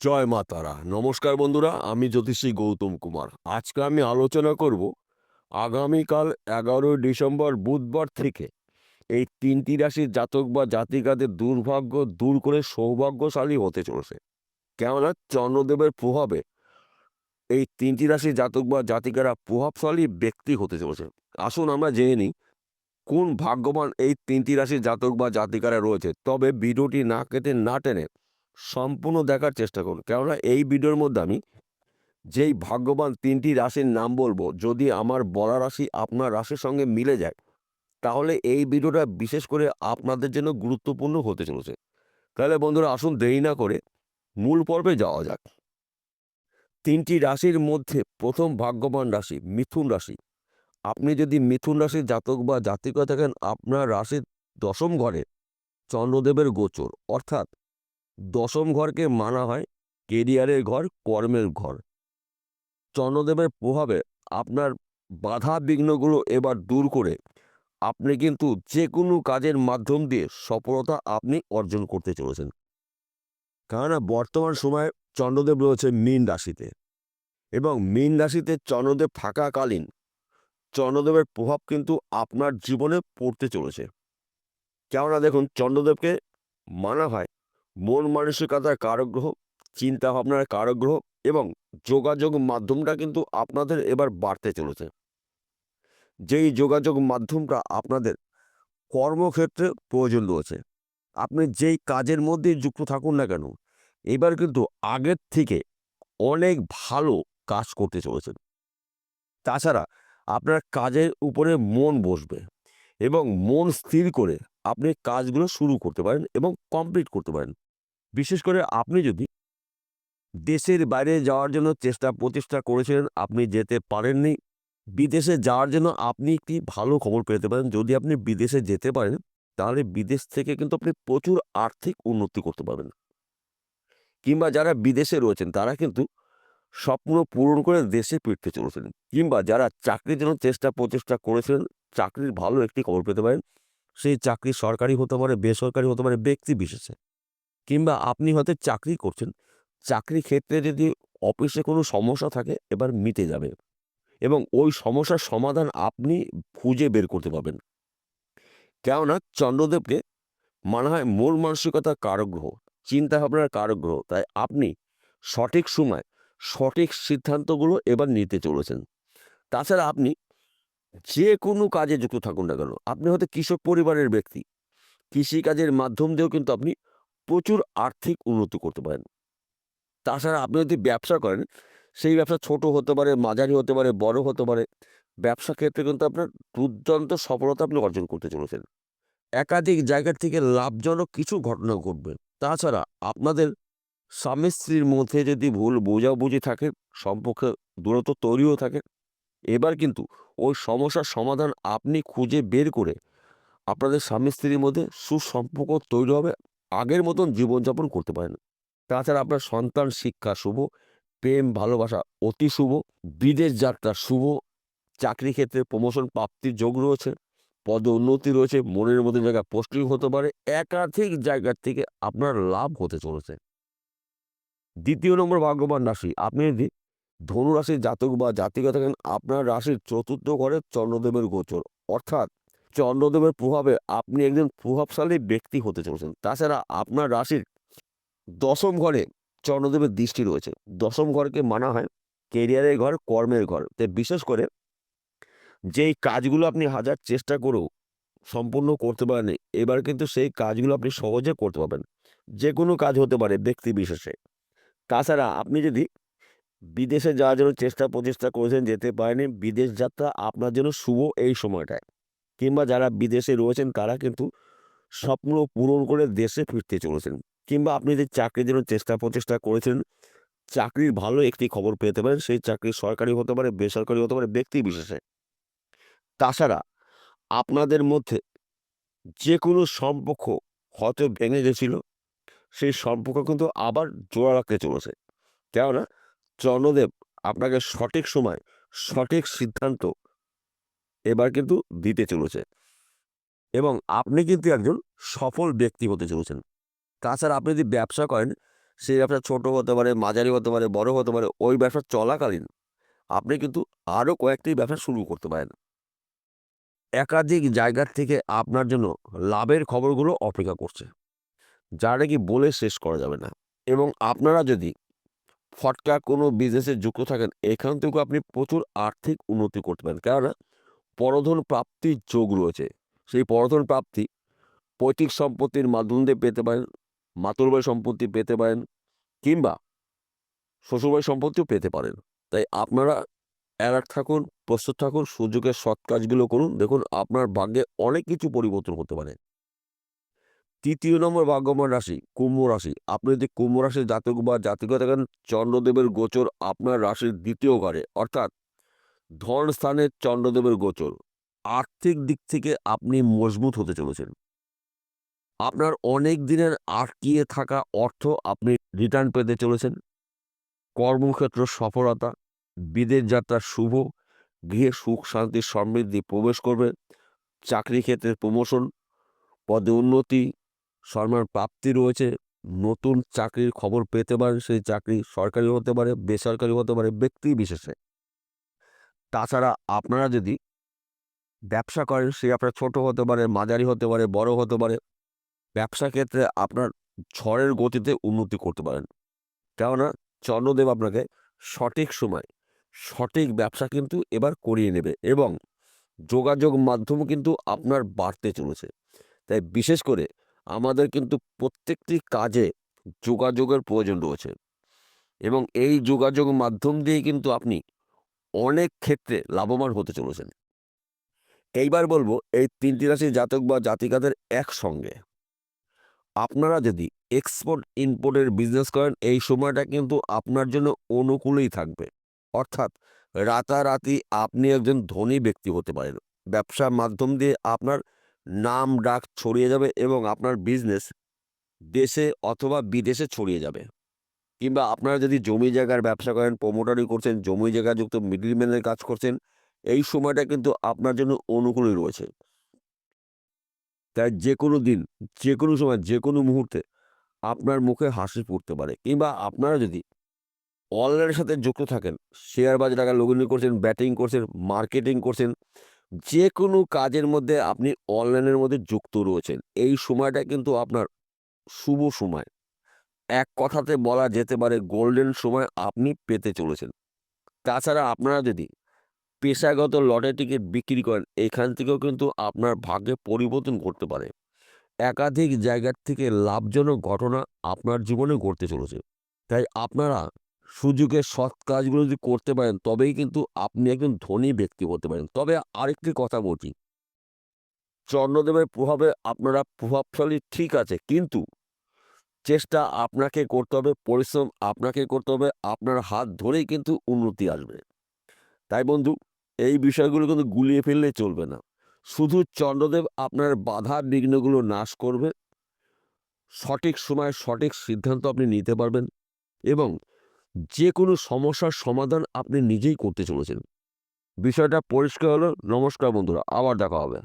জয় মা তারা। নমস্কার বন্ধুরা, আমি জ্যোতিষী গৌতম কুমার। আজকে আমি আলোচনা করব আগামীকাল 11ই ডিসেম্বর বুধবার থেকে এই ৩টি রাশির জাতক বা জাতিকাদের দুর্ভাগ্য দূর করে সৌভাগ্যশালী হতে চলেছে। কেননা চন্দ্রদেবের প্রভাবে এই ৩টি রাশির জাতক বা জাতিকারা প্রভাবশালী ব্যক্তি হতে চলেছে। আসুন আমরা জেনে নিই কোন ভাগ্যবান এই ৩টি রাশির জাতক বা জাতিকারা রয়েছে। তবে ভিডিওটি না কেটে না টেনে সম্পূর্ণ দেখার চেষ্টা করুন, কেননা এই ভিডিওর মধ্যে আমি যেই ভাগ্যবান ৩টি রাশির নাম বলবো, যদি আমার বলা রাশি আপনার রাশির সঙ্গে মিলে যায়, তাহলে এই ভিডিওটা বিশেষ করে আপনাদের জন্য গুরুত্বপূর্ণ হতে চলেছে। তাহলে বন্ধুরা আসুন দেরি না করে মূল পর্বে যাওয়া যাক। ৩টি রাশির মধ্যে প্রথম ভাগ্যবান রাশি মিথুন রাশি। আপনি যদি মিথুন রাশির জাতক বা জাতিকা থাকেন, আপনার রাশির দশম ঘরে চন্দ্রদেবের গোচর, অর্থাৎ দশম ঘরকে মানা হয় কেরিয়ারের ঘর, কর্মের ঘর। চন্দ্রদেবের প্রভাবে আপনার বাধা বিঘ্নগুলো এবার দূর করে আপনি কিন্তু যে কোনো কাজের মাধ্যম দিয়ে সফলতা আপনি অর্জন করতে চলেছেন। কেননা বর্তমান সময়ে চন্দ্রদেব রয়েছে মীন রাশিতে, এবং মীন রাশিতে চন্দ্রদেব থাকাকালীন চন্দ্রদেবের প্রভাব কিন্তু আপনার জীবনে পড়তে চলেছে। কেননা দেখুন, চন্দ্রদেবকে মানা হয় মন মানসিকতার কারক গ্রহ, চিন্তাভাবনার কারক গ্রহ, এবং যোগাযোগ মাধ্যমটা কিন্তু আপনাদের এবার বাড়তে চলেছে। যেই যোগাযোগ মাধ্যমটা আপনাদের কর্মক্ষেত্রে প্রয়োজন রয়েছে, আপনি যেই কাজের মধ্যেই যুক্ত থাকুন না কেন, এবার কিন্তু আগের থেকে অনেক ভালো কাজ করতে চলেছেন। তাছাড়া আপনার কাজের উপরে মন বসবে, এবং মন স্থির করে আপনি কাজগুলো শুরু করতে পারেন এবং কমপ্লিট করতে পারেন। বিশেষ করে আপনি যদি দেশের বাইরে যাওয়ার জন্য চেষ্টা প্রচেষ্টা করেছিলেন, আপনি যেতে পারেননি, বিদেশে যাওয়ার জন্য আপনি একটি ভালো খবর পেতে পারেন। যদি আপনি বিদেশে যেতে পারেন, তাহলে বিদেশ থেকে কিন্তু আপনি প্রচুর আর্থিক উন্নতি করতে পারবেন। কিংবা যারা বিদেশে রয়েছেন তারা কিন্তু স্বপ্ন পূরণ করে দেশে ফিরতে চলেছেন। কিংবা যারা চাকরির জন্য চেষ্টা প্রচেষ্টা করেছিলেন, চাকরির ভালো একটি খবর পেতে পারেন। সেই চাকরি সরকারি হতে পারে, বেসরকারি হতে পারে, ব্যক্তি বিশেষে। কিংবা আপনি হয়তো চাকরি করছেন, চাকরি ক্ষেত্রে যদি অফিসে কোনো সমস্যা থাকে, এবার মিটে যাবে, এবং ওই সমস্যার সমাধান আপনি খুঁজে বের করতে পারবেন। কেননা চন্দ্রদেবকে মানা হয় মন মানসিকতার কারক গ্রহ, চিন্তাভাবনার কারক গ্রহ। তাই আপনি সঠিক সময় সঠিক সিদ্ধান্তগুলো এবার নিতে চলেছেন। তাছাড়া আপনি যে কোনো কাজে যুক্ত থাকুন না কেন, আপনি হয়তো কৃষক পরিবারের ব্যক্তি, কৃষিকাজের মাধ্যম দিয়েও কিন্তু আপনি প্রচুর আর্থিক উন্নতি করতে পারেন। তাছাড়া আপনি যদি ব্যবসা করেন, সেই ব্যবসা ছোট হতে পারে, মাঝারি হতে পারে, বড় হতে পারে। ব্যবসা ক্ষেত্রে কিন্তু আপনার দুর্দান্ত সফলতা আপনি অর্জন করতে চলেছেন। একাধিক জায়গা থেকে লাভজনক কিছু ঘটনা ঘটবে। তাছাড়া আপনাদের স্বামী স্ত্রীর মধ্যে যদি ভুল বোঝাবুঝি থাকে, সম্পর্কে দূরত্ব তৈরিও থাকে, এবার কিন্তু ওই সমস্যার সমাধান আপনি খুঁজে বের করে আপনাদের স্বামী স্ত্রীর মধ্যে সুসম্পর্ক তৈরি হবে, আগের মতন জীবনযাপন করতে পারেন। তাছাড়া আপনার সন্তান শিক্ষা শুভ, প্রেম ভালোবাসা অতি শুভ, বিদেশ যাত্রা শুভ, চাকরি ক্ষেত্রে প্রমোশন প্রাপ্তির যোগ রয়েছে, পদোন্নতি রয়েছে, মনের মতো জায়গায় পোস্টিং হতে পারে, একাধিক জায়গার থেকে আপনার লাভ হতে চলেছে। দ্বিতীয় নম্বর ভাগ্যবান রাশি, আপনি যদি ধনু রাশির জাতক বা জাতিকা থাকেন, আপনার রাশির চতুর্থ ঘরে চন্দ্রদেবের গোচর, অর্থাৎ চন্দ্রদেবের প্রভাবে আপনি একজন প্রভাবশালী ব্যক্তি হতে চলেছেন। তাছাড়া আপনার রাশির দশম ঘরে চন্দ্রদেবের দৃষ্টি রয়েছে। দশম ঘরকে মানা হয় কেরিয়ারের ঘর, কর্মের ঘর। তাই বিশেষ করে যেই কাজগুলো আপনি হাজার চেষ্টা করেও সম্পূর্ণ করতে পারেননি, এবার কিন্তু সেই কাজগুলো আপনি সহজে করতে পারবেন। যে কোনো কাজ হতে পারে ব্যক্তি বিশেষে। তাছাড়া আপনি যদি বিদেশে যাওয়ার জন্য চেষ্টা প্রচেষ্টা করেছেন, যেতে পারেননি, বিদেশ যাত্রা আপনার জন্য শুভ এই সময়টায়। কিংবা যারা বিদেশে রয়েছেন তারা কিন্তু স্বপ্ন পূরণ করে দেশে ফিরতে চলেছেন। কিংবা আপনি যে চাকরির জন্য চেষ্টা প্রচেষ্টা করেছেন, চাকরির ভালো একটি খবর পেতে পারেন। সেই চাকরি সরকারি হতে পারে, বেসরকারি হতে পারে, ব্যক্তি বিশেষে। তাছাড়া আপনাদের মধ্যে যে কোনো সম্পর্ক হয়তো ভেঙে গেছিল, সেই সম্পর্ক কিন্তু আবার জোড়া রাখতে চলেছে। কেননা চন্দ্রদেব আপনাকে সঠিক সময় সঠিক সিদ্ধান্ত এবার কিন্তু দিতে চলেছে, এবং আপনি কিন্তু একজন সফল ব্যক্তি হতে চলেছেন। তাছাড়া আপনি যদি ব্যবসা করেন, সেই ব্যবসা ছোট হতে পারে, মাঝারি হতে পারে, বড় হতে পারে। ওই ব্যবসা চলাকালীন আপনি কিন্তু আরও কয়েকটি ব্যবসা শুরু করতে পারেন। একাধিক জায়গার থেকে আপনার জন্য লাভের খবরগুলো অপেক্ষা করছে, যা নাকি বলে শেষ করা যাবে না। এবং আপনারা যদি ফটকা কোনো বিজনেসে যুক্ত থাকেন, এখান থেকেও আপনি প্রচুর আর্থিক উন্নতি করতে পারেন। কেননা পরধন প্রাপ্তির যোগ রয়েছে। সেই পরধন প্রাপ্তি পৈতৃক সম্পত্তির মাধ্যম দিয়ে পেতে পারেন, মাতুড়বাড়ি সম্পত্তি পেতে পারেন, কিংবা শ্বশুরবাড়ির সম্পত্তিও পেতে পারেন। তাই আপনারা অ্যালার্ট থাকুন, প্রস্তুত থাকুন, সুযোগের সৎ কাজগুলো করুন। দেখুন আপনার ভাগ্যে অনেক কিছু পরিবর্তন হতে পারে। ৩য় নম্বর ভাগ্যবান রাশি কুম্ভ রাশি। আপনি যদি কুম্ভ রাশির জাতক বা জাতিকা থাকেন, চন্দ্রদেবের গোচর আপনার রাশির ২য় ঘরে, অর্থাৎ ধন স্থানে চন্দ্রদেবের গোচর। আর্থিক দিক থেকে আপনি মজবুত হতে চলেছেন। আপনার অনেক দিনের আটকিয়ে থাকা অর্থ আপনি রিটার্ন পেতে চলেছেন। কর্মক্ষেত্র সফলতা, বিদেশ যাত্রা শুভ, গৃহে সুখ শান্তি সমৃদ্ধি প্রবেশ করবে। চাকরি ক্ষেত্রে প্রমোশন, পদে উন্নতি, সম্মান প্রাপ্তি রয়েছে। নতুন চাকরির খবর পেতে পারেন। সেই চাকরি সরকারি হতে পারে, বেসরকারি হতে পারে, ব্যক্তি বিশেষে। তাছাড়া আপনারা যদি ব্যবসা করেন, সে আপনার ছোট হতে পারে, মাঝারি হতে পারে, বড় হতে পারে। ব্যবসা ক্ষেত্রে আপনার ঝড়ের গতিতে উন্নতি করতে পারেন। কেননা চন্দ্রদেব আপনাকে সঠিক সময় সঠিক ব্যবসা কিন্তু এবার করিয়ে নেবে, এবং যোগাযোগ মাধ্যমও কিন্তু আপনার বাড়তে চলেছে। তাই বিশেষ করে আমাদের কিন্তু প্রত্যেকটি কাজে যোগাযোগের প্রয়োজন রয়েছে, এবং এই যোগাযোগ মাধ্যম দিয়েই কিন্তু আপনি অনেক ক্ষেত্রে লাভবান হতে চলেছেন। এইবার বলবো এই ৩টি রাশির জাতক বা জাতিকাদের একসঙ্গে আপনারা যদি এক্সপোর্ট ইম্পোর্টের বিজনেস করেন, এই সময়টা কিন্তু আপনার জন্য অনুকূলেই থাকবে। অর্থাৎ রাতারাতি আপনি একজন ধনী ব্যক্তি হতে পারেন। ব্যবসার মাধ্যম দিয়ে আপনার নাম ডাক ছড়িয়ে যাবে, এবং আপনার বিজনেস দেশে অথবা বিদেশে ছড়িয়ে যাবে। কিংবা আপনারা যদি জমি জায়গার ব্যবসা করেন, প্রমোটারি করছেন, জমি জায়গাযুক্ত মিডলম্যানের কাজ করছেন, এই সময়টা কিন্তু আপনার জন্য অনুকূলই রয়েছে। তাই যে কোনো দিন, যে কোনো সময়, যে কোনো মুহূর্তে আপনার মুখে হাসি ফুটতে পারে। কিংবা আপনারা যদি অনলাইনের সাথে যুক্ত থাকেন, শেয়ার বাজারে টাকা লগ্নি করছেন, ব্যাটিং করছেন, মার্কেটিং করছেন, যে কোনো কাজের মধ্যে আপনি অনলাইনের মধ্যে যুক্ত রয়েছেন, এই সময়টা কিন্তু আপনার শুভ সময়। এক কথাতে বলা যেতে পারে গোল্ডেন সময় আপনি পেতে চলেছেন। তাছাড়া আপনারা যদি পেশাগত লটারি টিকিট বিক্রি করেন, এখান থেকেও কিন্তু আপনার ভাগ্যে পরিবর্তন ঘটতে পারে। একাধিক জায়গার থেকে লাভজনক ঘটনা আপনার জীবনে ঘটতে চলেছে। তাই আপনারা সুযোগের সৎ কাজগুলো যদি করতে পারেন, তবেই কিন্তু আপনি একজন ধনী ব্যক্তি হতে পারেন। তবে আরেকটি কথা বলছি, চন্দ্রদেবের প্রভাবে আপনারা প্রভাবশালী ঠিক আছে, কিন্তু চেষ্টা আপনাকে করতে হবে, পরিশ্রম আপনাকে করতে হবে। আপনার হাত ধরেই কিন্তু উন্নতি আসবে। তাই বন্ধু, এই বিষয়গুলো কিন্তু গুলিয়ে ফেললে চলবে না। শুধু চন্দ্রদেব আপনার বাধা বিঘ্নগুলো নাশ করবে। সঠিক সময়ে সঠিক সিদ্ধান্ত আপনি নিতে পারবেন, এবং যে কোনো সমস্যার সমাধান আপনি নিজেই করতে চলেছেন। বিষয়টা পরিষ্কার হলো। নমস্কার বন্ধুরা, আবার দেখা হবে।